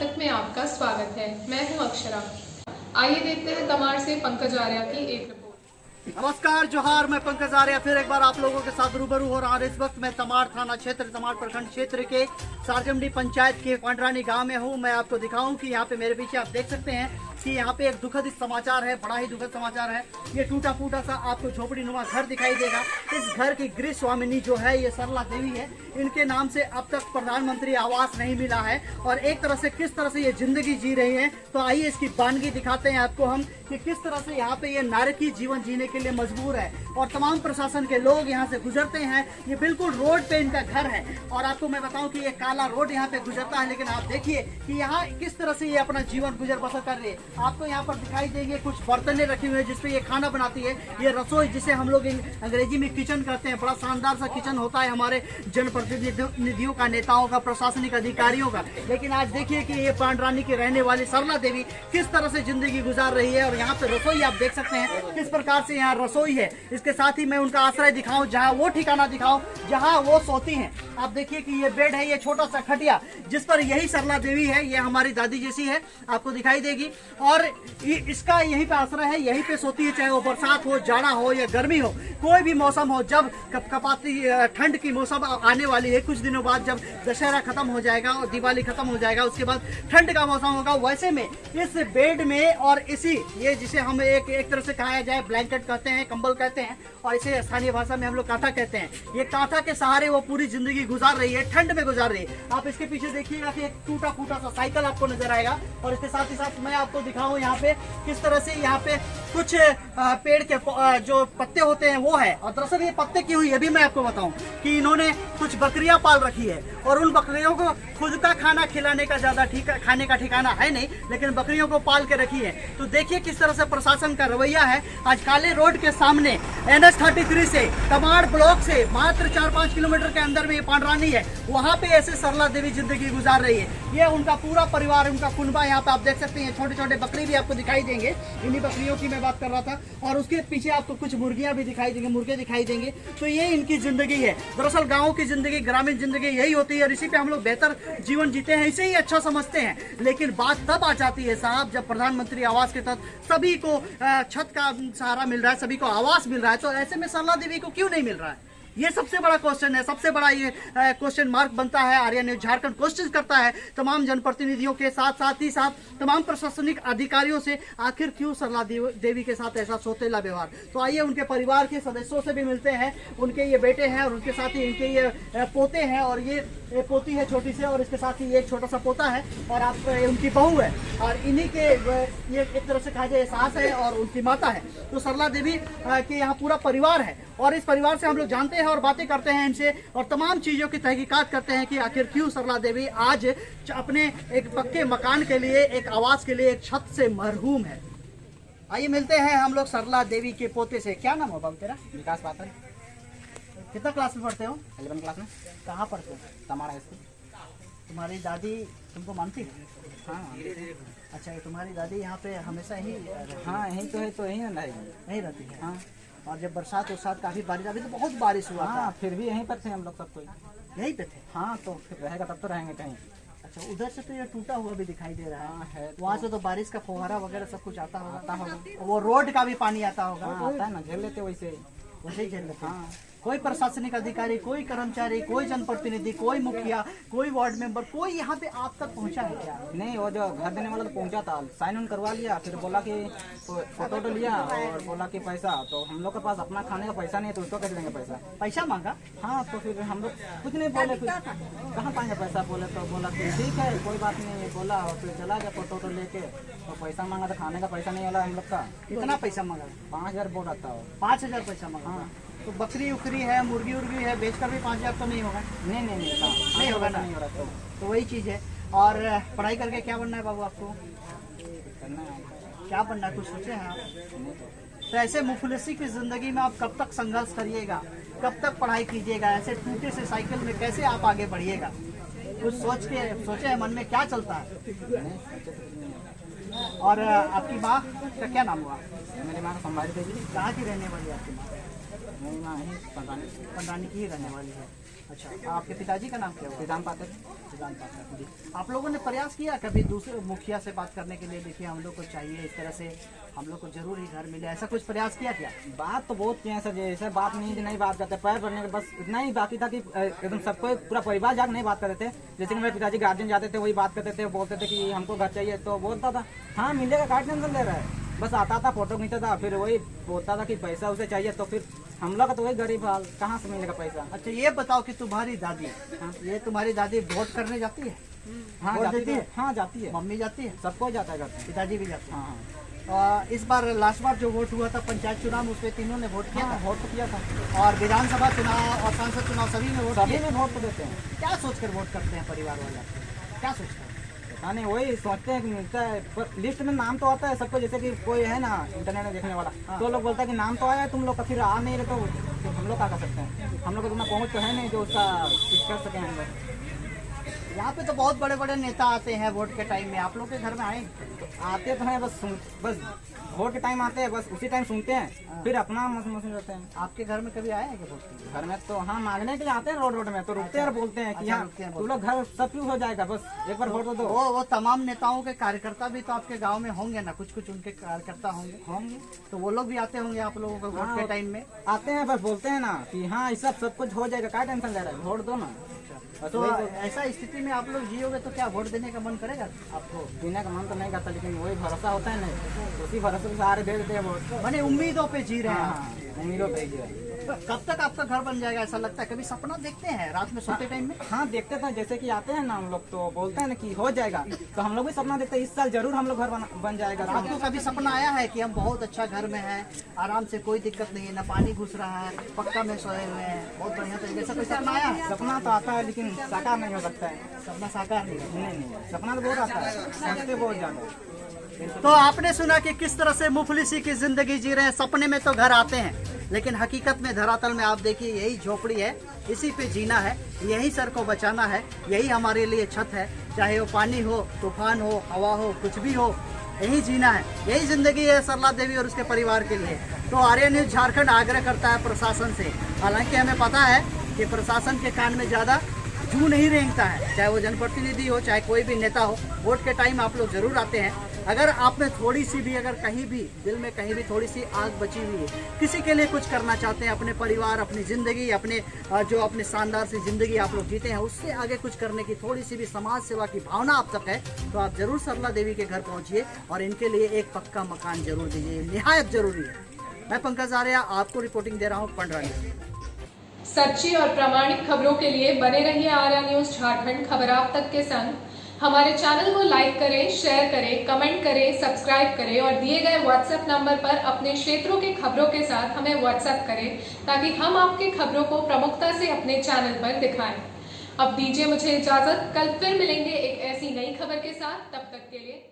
तक में आपका स्वागत है। मैं हूं अक्षरा। आइए देखते हैं तमाड़ से पंकज आर्या की एक रिपोर्ट। नमस्कार, जोहार। मैं पंकज आर्या फिर एक बार आप लोगों के साथ रूबरू हो रहा हूं। इस वक्त मैं तमाड़ थाना क्षेत्र, तमाड़ प्रखंड क्षेत्र के सारजमडी पंचायत के पांडरानी गांव में हूं। मैं आपको दिखाऊं कि यहाँ पे मेरे पीछे आप देख सकते हैं कि यहाँ पे एक दुखद समाचार है, बड़ा ही दुखद समाचार है। ये टूटा फूटा सा आपको झोपड़ी नुमा घर दिखाई देगा। इस घर की गृह स्वामिनी जो है ये सरला देवी है। इनके नाम से अब तक प्रधानमंत्री आवास नहीं मिला है और एक तरह से किस तरह से ये जिंदगी जी रही है। तो आइए इसकी बानगी दिखाते हैं आपको हम कि किस तरह से यहाँ पे ये नारकी जीवन जीने के लिए मजबूर है और तमाम प्रशासन के लोग यहाँ से गुजरते हैं। ये बिल्कुल रोड पे इनका घर है और आपको मैं बताऊं कि ये काला रोड यहाँ पे गुजरता है, लेकिन आप देखिए कि यहाँ किस तरह से ये अपना जीवन गुजर बसर कर रही है। आपको यहाँ पर दिखाई देंगे कुछ बर्तनें रखी हुई है जिसपे ये खाना बनाती है। ये रसोई जिसे हम लोग अंग्रेजी में किचन कहते हैं। बड़ा शानदार सा किचन होता है हमारे जनप्रतिनिधियों का, नेताओं का, प्रशासनिक अधिकारियों का। लेकिन आज देखिए कि ये पांडरानी की रहने वाली सरला देवी किस तरह से जिंदगी गुजार रही है। और यहाँ पे रसोई आप देख सकते हैं किस प्रकार से यहाँ रसोई है। इसके साथ ही मैं उनका आश्रय दिखाऊं, जहाँ वो ठिकाना दिखाऊं जहाँ वो सोती हैं। आप देखिए कि ये बेड है, ये छोटा सा खटिया जिस पर यही सरला देवी है। ये हमारी दादी जैसी है, आपको दिखाई देगी। और इसका यहीं पे आश्रय है, यहीं पे सोती है। चाहे वो बरसात हो, जाड़ा हो या गर्मी हो, कोई भी मौसम हो। जब कपकपाती ठंड की मौसम आने वाली है, कुछ दिनों बाद जब दशहरा खत्म हो जाएगा और दिवाली खत्म हो जाएगा, उसके बाद ठंड का मौसम होगा। वैसे में इस बेड में और इसी ये जिसे हम एक तरह से कहा जाए ब्लैंकेट कहते हैं, कंबल कहते हैं, और इसे स्थानीय भाषा में हम लोग कांथा कहते हैं। ये कांथा के सहारे वो पूरी जिंदगी गुजार रही है, ठंड में गुजार रही है। आप इसके पीछे देखिएगा कि एक टूटा फूटा सा साइकिल आपको नजर आएगा। और इसके साथ ही साथ मैं आपको दिखाऊं यहाँ पे किस तरह से यहाँ पे कुछ पेड़ के जो पत्ते होते हैं वो है। और दरअसल ये पत्ते क्यों, ये भी मैं आपको बताऊं कि इन्होंने कुछ बकरियां पाल रखी है और उन बकरियों को खुद का खाना खिलाने का ज्यादा खाने का ठिकाना है नहीं, लेकिन बकरियों को पाल के रखी है। तो देखिए किस तरह से प्रशासन का रवैया है। आज काले रोड के सामने NH-33 से तमाड़ ब्लॉक से मात्र 4-5 किलोमीटर के अंदर में ये पांडरानी है, वहाँ पे ऐसे सरला देवी जिंदगी गुजार रही है। ये उनका पूरा परिवार, उनका कुनबा यहाँ पे आप देख सकते हैं। छोटे छोटे बकरी भी आपको दिखाई देंगे, इन्हीं बकरियों की मैं बात कर रहा था। और उसके पीछे आपको कुछ मुर्गियां भी दिखाई देंगे, मुर्गे दिखाई देंगे। तो ये इनकी जिंदगी है। दरअसल गाँव की जिंदगी, ग्रामीण जिंदगी यही होती है और इसी पे हम लोग बेहतर जीवन जीते हैं, इसे ही अच्छा समझते हैं। लेकिन बात तब आ जाती है साहब जब प्रधानमंत्री आवास के तहत सभी को छत का सहारा मिल रहा है, सभी को आवास मिल रहा है। तो ऐसे में सरला देवी को क्यों नहीं मिल रहा है? ये सबसे बड़ा क्वेश्चन है, सबसे बड़ा ये क्वेश्चन मार्क बनता है। आर्या न्यूज झारखंड कोशिश करता है तमाम जनप्रतिनिधियों के साथ ही साथ तमाम प्रशासनिक अधिकारियों से, आखिर क्यों सरला देवी के साथ ऐसा सौतेला व्यवहार। तो आइए उनके परिवार के सदस्यों से भी मिलते हैं। उनके ये बेटे हैं और उनके साथ ही इनके ये पोते हैं और ये पोती है छोटी से, और इसके साथ ही ये एक छोटा सा पोता है और आप उनकी बहू है। और इन्हीं के ये एक तरह से कहा जाए सास है और उनकी माता है। तो सरला देवी के यहाँ पूरा परिवार है और इस परिवार से हम लोग जानते हैं और बातें करते हैं इनसे और तमाम चीज़ों की तहकीकात करते हैं कि आखिर क्यों सरला देवी आज अपने एक पक्के मकान के लिए, एक आवास के लिए, एक छत से महरूम है। आइए मिलते हैं हम लोग सरला देवी के पोते से। क्या नाम है बाबू तेरा? विकास पात्र। कितना क्लास में पढ़ते हो? 11 क्लास में। कहाँ पढ़ते हो? तमाड़ा स्कूल। तुम्हारी दादी तुमको मानती है? हाँ। अच्छा, तुम्हारी दादी यहाँ पे हमेशा ही? हाँ यही तो है, तो यही ना नहीं रहती है। हाँ। और जब बरसात काफी बारिश, अभी तो बहुत बारिश हुआ था। हाँ, फिर भी यहीं पर थे हम लोग सब कोई। यहीं पे थे? हाँ, तो फिर रहेगा तब तो रहेंगे कहीं। अच्छा, उधर से तो ये टूटा हुआ भी दिखाई दे रहा हाँ, है तो। वहाँ से तो बारिश का फुहारा वगैरह सब कुछ आता होगा। वो रोड का भी पानी आता होगा। हाँ, आता है ना, झेल लेते वैसे ही। वैसे ही झेल लेते हैं। हाँ। कोई प्रशासनिक अधिकारी, कोई कर्मचारी, कोई जनप्रतिनिधि, कोई मुखिया, कोई वार्ड मेंबर, कोई यहाँ पे आप तक पहुँचा है क्या? नहीं, वो जो घर देने वाला तो पहुंचा था, साइन उन करवा लिया, फिर बोला कि फोटो लिया और बोला कि पैसा। तो हम लोग के पास अपना खाने का पैसा नहीं है, तो उसको कैसे देंगे पैसा? पैसा मांगा? हाँ, तो फिर हम लोग कुछ नहीं बोले, फिर कहाँ पाएंगे पैसा। बोले तो बोला कि ठीक है कोई बात नहीं, बोला। और फिर चला गया फोटो लेके। तो पैसा मांगा तो खाने का पैसा नहीं वाला हम लोग का। कितना पैसा मांगा? 5000 बोल रहा था। 5000 पैसा मांगा? हाँ। तो बकरी उकरी है, मुर्गी उर्गी है, बेचकर भी 5000 तो नहीं होगा? नहीं नहीं होगा ना? नहीं हो रहा। तो वही चीज़ है। और पढ़ाई करके क्या बनना है बाबू आपको? करना है। क्या बनना है, कुछ सोचे हैं आप? तो ऐसे मुफलिसी की जिंदगी में आप कब तक संघर्ष करिएगा, कब तक पढ़ाई कीजिएगा? ऐसे टूटे से साइकिल में कैसे आप आगे बढ़िएगा? कुछ सोचे हैं मन में, क्या चलता है? और आपकी माँ का क्या नाम हुआ? मेरी माँ को संभाल देगी। कहाँ की रहने वाली है आपकी माँ? नहीं ना ही पंडरानी की ही रहने वाली है। अच्छा, आपके पिताजी का नाम क्या हुआ? विधान पाते विधान पाठक जी। आप लोगों ने प्रयास किया कभी दूसरे मुखिया से बात करने के लिए, देखिए हम लोग को चाहिए इस तरह से, हम लोग को जरूर ही घर मिले, ऐसा कुछ प्रयास किया क्या? बात तो बहुत किए हैं सर, जैसे बात नहीं बात करते, पैर पड़ने के बस इतना ही बाकी था कि एकदम सबको पूरा परिवार जाकर नहीं बात करते थे। जैसे कि मेरे पिताजी गार्जियन जाते थे वही बात करते थे, बोलते थे कि हमको घर चाहिए, तो बोलता था हाँ मिलेगा, क्या टेंशन ले रहा है। बस आता था, फोटो खींचता था, फिर वही बोलता था कि पैसा उसे चाहिए, तो फिर हम लोग का तो वही गरीब हाल, कहाँ से मिलेगा पैसा। अच्छा, ये बताओ कि तुम्हारी दादी, ये तुम्हारी दादी वोट करने जाती है? हाँ वोट जाती देती है, हाँ जाती है, मम्मी जाती है, सबको जाता है घर पे। पिताजी भी जाते हैं? हाँ इस बार लास्ट बार जो वोट हुआ था पंचायत चुनाव में, उसमें तीनों ने वोट किया हाँ, था? वोट तो किया था, और विधानसभा चुनाव और सांसद चुनाव सभी में वोट सभी किया? में वोट तो देते हैं। क्या सोचकर वोट करते हैं परिवार वाले, क्या सोचकर? हाँ नहीं वही सोचते हैं कि मिलता है, पर लिस्ट में नाम तो आता है सबको, जैसे कि कोई है ना इंटरनेट में देखने वाला, तो लोग बोलता है कि नाम तो आया है तुम लोग का, फिर आ नहीं रहे तो हम लोग क्या कर सकते हैं, हम लोग को इतना पहुँच तो है नहीं जो उसका कुछ कर सकें हम लोग। यहाँ पे तो बहुत बड़े बड़े नेता आते हैं वोट के टाइम में, आप लोग के घर में आए? आते तो हैं, बस वोट के टाइम आते हैं, बस उसी टाइम सुनते हैं, फिर अपना मसले रहते हैं। आपके घर में कभी आए हैं क्या वोट के लिए? घर में तो हाँ मांगने के लिए आते हैं, रोड में तो रुकते हैं और बोलते हैं कि अच्छा, हाँ रुकते हैं, तू लोग घर सब क्यों हो जाएगा, बस एक बार वोट तो दो। वो तमाम नेताओं के कार्यकर्ता भी तो आपके गांव में होंगे ना, कुछ उनके कार्यकर्ता होंगे, तो वो लोग भी आते होंगे आप लोगों को वोट के टाइम में? आते हैं, बस बोलते हैं ना कि हाँ इस सब कुछ हो जाएगा, क्या टेंशन ले रहा है, वोट दो ना। तो ऐसा स्थिति में आप लोग जियोगे तो क्या वोट देने का मन करेगा आपको? देने का मन तो नहीं करता, लेकिन वही भरोसा होता है नहीं, तो उसी भरोसे से सारे दे देते हैं वोट। मैंने उम्मीदों पे जी रहे हैं। हाँ उम्मीदों पे ही है। तो कब तक आपका घर बन जाएगा ऐसा लगता है? कभी सपना देखते हैं रात में सोते टाइम में? हाँ देखते थे, जैसे कि आते हैं ना हम लोग तो बोलते हैं ना कि हो जाएगा, तो हम लोग भी सपना देखते हैं इस साल जरूर हम लोग घर बन जाएगा। तो आपको कभी सपना आया है कि हम बहुत अच्छा घर में हैं, आराम से कोई दिक्कत नहीं है, ना पानी घुस रहा है, पक्का में सोए हुए हैं, बहुत बढ़िया तरीके से, कोई सपना आया है? सपना तो आता है लेकिन साकार नहीं हो सकता है। सपना साकार नहीं होता। नहीं सपना तो बहुत आता है, सोचते बहुत ज्यादा। तो आपने सुना कि किस तरह से मुफलिसी की जिंदगी जी रहे हैं, सपने में तो घर आते हैं लेकिन हकीकत में धरातल में आप देखिए यही झोपड़ी है, इसी पे जीना है, यही सर को बचाना है, यही हमारे लिए छत है, चाहे वो पानी हो, तूफान हो, हवा हो, कुछ भी हो, यही जीना है, यही जिंदगी है सरला देवी और उसके परिवार के लिए। तो आर्य न्यूज झारखंड आग्रह करता है प्रशासन से, हालांकि हमें पता है कि प्रशासन के कान में ज़्यादा जू नहीं रेंगता है, चाहे वो जनप्रतिनिधि हो, चाहे कोई भी नेता हो, वोट के टाइम आप लोग जरूर आते हैं। अगर आप में थोड़ी सी भी, अगर कहीं भी दिल में कहीं भी थोड़ी सी आग बची हुई है, किसी के लिए कुछ करना चाहते हैं, अपने परिवार, अपनी ज़िंदगी, अपने शानदार सी ज़िंदगी आप लोग जीते हैं, उससे आगे कुछ करने की थोड़ी सी भी समाज सेवा की भावना आप तक है, तो आप जरूर सरला देवी के घर पहुँचिए और इनके लिए एक पक्का मकान जरूर दीजिए, निहायत जरूरी है। मैं पंकज आर्या आपको रिपोर्टिंग दे रहा हूँ पंडरानी। सच्ची और प्रामाणिक खबरों के लिए बने रहिए आर्या न्यूज झारखंड, खबर आप तक के संग। हमारे चैनल को लाइक करें, शेयर करें, कमेंट करें, सब्सक्राइब करें और दिए गए व्हाट्सएप नंबर पर अपने क्षेत्रों के खबरों के साथ हमें व्हाट्सएप करें ताकि हम आपके खबरों को प्रमुखता से अपने चैनल पर दिखाएं। अब दीजिए मुझे इजाजत, कल फिर मिलेंगे एक ऐसी नई खबर के साथ, तब तक के लिए